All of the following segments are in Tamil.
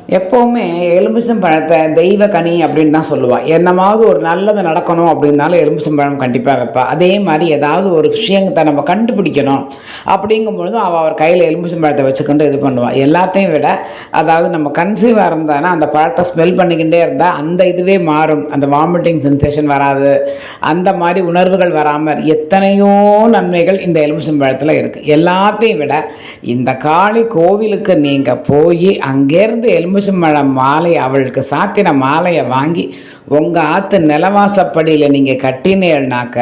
எப்போவுமே எலுமிச்சம் பழத்தை தெய்வ கனி அப்படின்னு தான் சொல்லுவாள். என்னமாவது ஒரு நல்லது நடக்கணும் அப்படின்னாலும் எலுமிச்சம் பழம் கண்டிப்பாக வைப்பாள். அதே மாதிரி ஏதாவது ஒரு விஷயத்தை நம்ம கண்டுபிடிக்கணும் அப்படிங்கும்பொழுதும் அவர் கையில் எலுமிச்சம் பழத்தை வச்சுக்கிட்டு இது பண்ணுவாள். எல்லாத்தையும் விட அதாவது நம்ம கன்சீவாக இருந்தானா அந்த பழத்தை ஸ்மெல் பண்ணிக்கிட்டே இருந்தால் அந்த இதுவே மாறும். அந்த வாமிட்டிங் சென்சேஷன் வராது, அந்த மாதிரி உணர்வுகள் வராமல் எத்தனையோ நன்மைகள் இந்த எலுமிச்சம் பழத்தில் இருக்குது. எல்லாத்தையும் விட இந்த காளி கோவிலுக்கு நீங்கள் போய் அங்கேருந்து எலுமிச்சம்பழம் மாலை அவளுக்கு சாத்தின மாலையை வாங்கி உங்கள் ஆற்று நிலவாசப்படியில் நீங்கள் கட்டினேன்னாக்க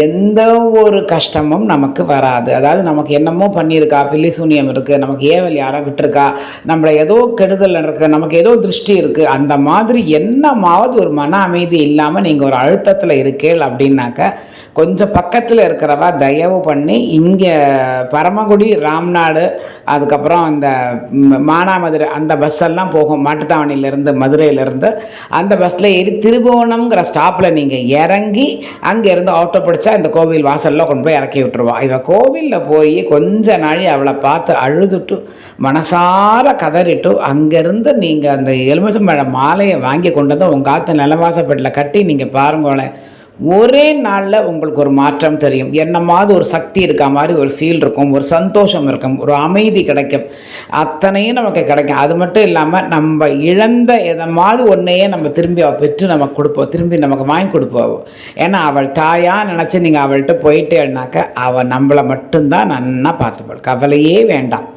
எந்த ஒரு கஷ்டமும் நமக்கு வராது. அதாவது நமக்கு என்னமோ பண்ணியிருக்கா, பில்லி சூனியம் இருக்குது, நமக்கு ஏவல் யாரோ விட்டுருக்கா, நம்மளை ஏதோ கெடுதல் இருக்குது, நமக்கு ஏதோ திருஷ்டி இருக்குது, அந்த மாதிரி என்னமாவது ஒரு மன அமைதி இல்லாமல் நீங்கள் ஒரு அழுத்தத்தில் இருக்கீள் அப்படின்னாக்க கொஞ்சம் பக்கத்தில் இருக்கிறவா தயவு பண்ணி இங்கே பரமக்குடி, ராம்நாடு, அதுக்கப்புறம் அந்த மானாமதுரை அந்த பஸ்ஸெல்லாம் போகும் மாட்டுத்தாவணியிலேருந்து மதுரையிலேருந்து. அந்த பஸ்ஸில் ஏறி திருபுவனம்ங்கிற ஸ்டாப்பில் நீங்கள் இறங்கி அங்கேருந்து ஆட்டோ பிடிச்சா இந்த கோவில் வாசலில் கொண்டு போய் இறக்கி விட்டுருவா. இவள் கோவிலில் போய் கொஞ்ச நாள் அவளை பார்த்து அழுதுட்டு மனசார கதறிட்டு அங்கேருந்து நீங்கள் அந்த எலுமிச்சம்பழம் மாலையை வாங்கி கொண்டு வந்து உங்கள் ஆற்று நிலவாசப்பட்டில் கட்டி நீங்கள் பாருங்களேன், ஒரே நாளில் உங்களுக்கு ஒரு மாற்றம் தெரியும். என்னமாவது ஒரு சக்தி இருக்கா மாதிரி ஒரு ஃபீல் இருக்கும், ஒரு சந்தோஷம் இருக்கும், ஒரு அமைதி கிடைக்கும், அத்தனையும் நமக்கு கிடைக்கும். அது மட்டும் இல்லாமல் நம்ம இழந்த எதமாவது ஒன்றையே நம்ம திரும்பி அவள் பெற்று நமக்கு கொடுப்போம், திரும்பி நமக்கு வாங்கி கொடுப்போம். ஏன்னா அவள் தாயாக நினச்சி நீங்கள் அவள்கிட்ட போயிட்டேன்னாக்க அவள் நம்மளை மட்டும்தான் நன்னா பார்த்துப்பாள். கவலையே வேண்டாம்.